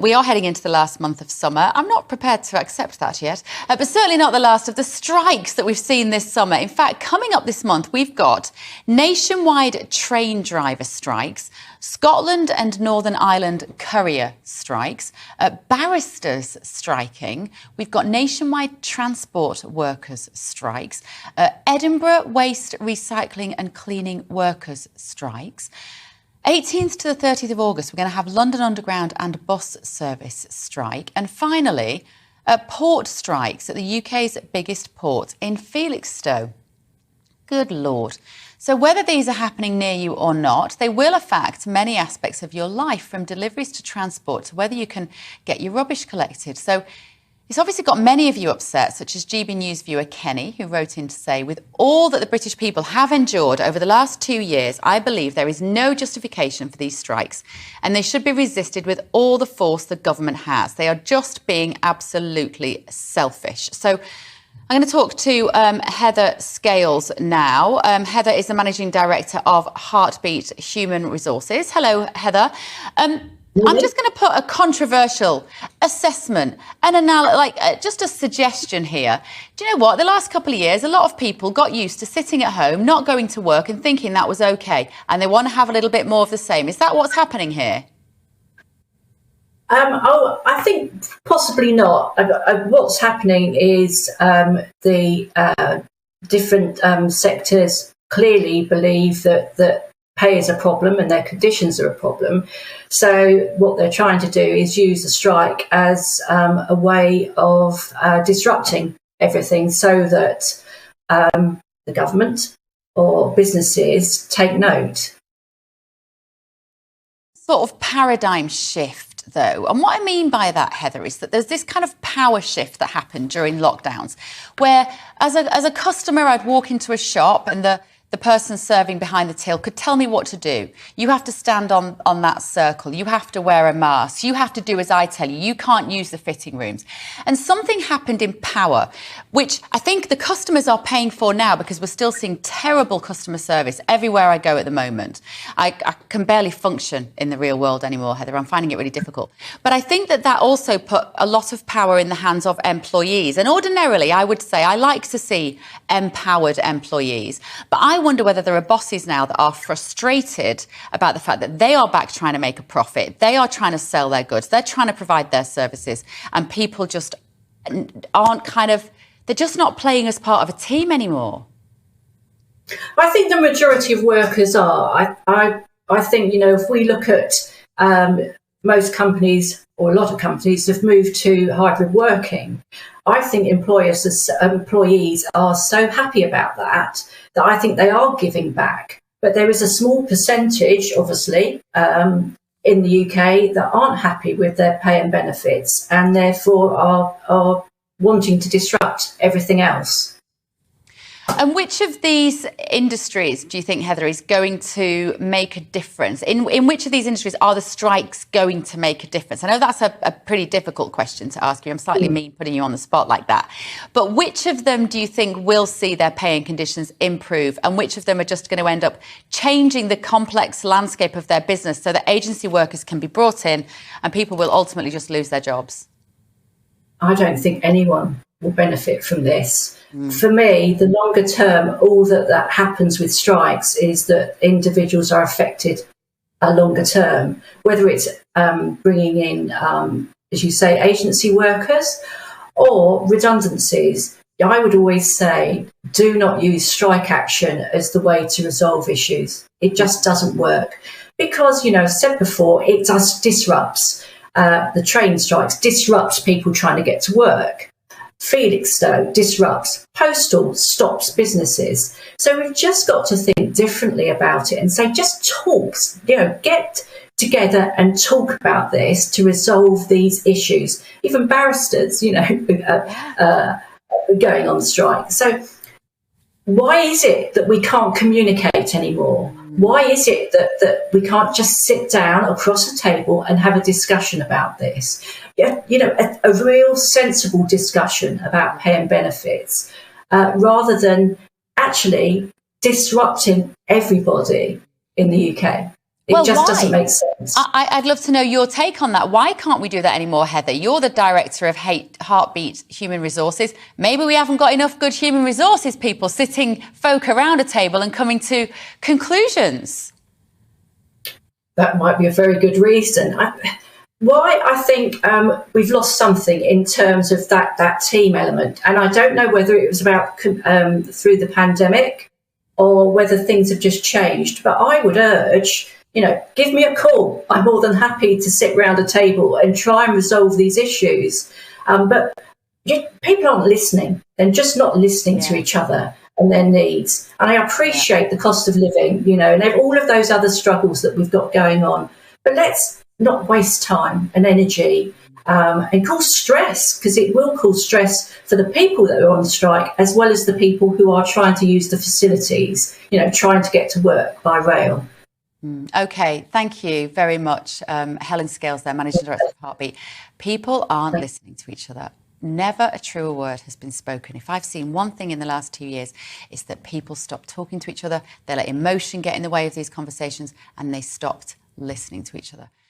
We are heading into the last month of summer. I'm not prepared to accept that yet, but certainly not the last of the strikes that we've seen this summer. In fact, coming up this month, we've got nationwide train driver strikes, Scotland and Northern Ireland courier strikes, barristers striking. We've got nationwide transport workers strikes, Edinburgh waste recycling and cleaning workers strikes. 18th to the 30th of August, we're going to have London Underground and bus service strike. And finally, port strikes at the UK's biggest port in Felixstowe. Good Lord. So whether these are happening near you or not, they will affect many aspects of your life, from deliveries to transport to whether you can get your rubbish collected. So it's obviously got many of you upset, such as GB News viewer Kenny, who wrote in to say, with all that the British people have endured over the last 2 years, I believe there is no justification for these strikes, and they should be resisted with all the force the government has. They are just being absolutely selfish. So I'm going to talk to Heather Scales now. Heather is the Managing Director of Heartbeat Human Resources. Hello, Heather. I'm just going to put a controversial assessment and just a suggestion here. Do you know what? The last couple of years, a lot of people got used to sitting at home, not going to work and thinking that was OK. And they want to have a little bit more of the same. Is that what's happening here? I think possibly not. What's happening is the different sectors clearly believe that pay is a problem and their conditions are a problem. So what they're trying to do is use the strike as a way of disrupting everything, so that the government or businesses take note. Sort of paradigm shift, though. And what I mean by that, Heather, is that there's this kind of power shift that happened during lockdowns, where as a customer, I'd walk into a shop and the person serving behind the till could tell me what to do. You have to stand on that circle. You have to wear a mask. You have to do as I tell you. You can't use the fitting rooms. And something happened in power, which I think the customers are paying for now, because we're still seeing terrible customer service everywhere I go at the moment. I can barely function in the real world anymore, Heather. I'm finding it really difficult. But I think that also put a lot of power in the hands of employees. And ordinarily, I would say I like to see empowered employees. But I wonder whether there are bosses now that are frustrated about the fact that they are back trying to make a profit. They are trying to sell their goods. They're trying to provide their services. And people just they're just not playing as part of a team anymore. I think the majority of workers are. I think, if we look at most companies, or a lot of companies, have moved to hybrid working. I think employees are so happy about that I think they are giving back. But there is a small percentage, obviously, in the UK that aren't happy with their pay and benefits, and therefore are wanting to disrupt everything else. And which of these industries do you think, Heather, is going to make a difference? In which of these industries are the strikes going to make a difference? I know that's a pretty difficult question to ask you. I'm slightly mean putting you on the spot like that. But which of them do you think will see their pay and conditions improve? And which of them are just going to end up changing the complex landscape of their business so that agency workers can be brought in and people will ultimately just lose their jobs? I don't think anyone will benefit from this. For me, the longer term, all that happens with strikes is that individuals are affected a longer term, whether it's bringing in, as you say, agency workers or redundancies. I would always say, do not use strike action as the way to resolve issues. It just doesn't work because, as said before, it just disrupts the train strikes, disrupts people trying to get to work. Felixstowe disrupts, Postal stops businesses. So we've just got to think differently about it and say, just talk, get together and talk about this to resolve these issues. Even barristers, going on strike. So why is it that we can't communicate anymore? Why is it that we can't just sit down across a table and have a discussion about this? A real sensible discussion about pay and benefits, rather than actually disrupting everybody in the UK. It just why? doesn't make sense. I'd love to know your take on that. Why can't we do that anymore, Heather? You're the director of Heartbeat Human Resources. Maybe we haven't got enough good human resources people sitting folk around a table and coming to conclusions. That might be a very good reason. I think we've lost something in terms of that team element. And I don't know whether it was about through the pandemic or whether things have just changed. But I would urge, give me a call. I'm more than happy to sit round a table and try and resolve these issues. But people aren't listening. They're just not listening to each other and their needs. And I appreciate the cost of living, and all of those other struggles that we've got going on. But let's not waste time and energy and cause stress, because it will cause stress for the people that are on strike, as well as the people who are trying to use the facilities, trying to get to work by rail. OK, thank you very much. Helen Scales there, Managing Director of Heartbeat. People aren't listening to each other. Never a truer word has been spoken. If I've seen one thing in the last 2 years, it's that people stopped talking to each other. They let emotion get in the way of these conversations and they stopped listening to each other.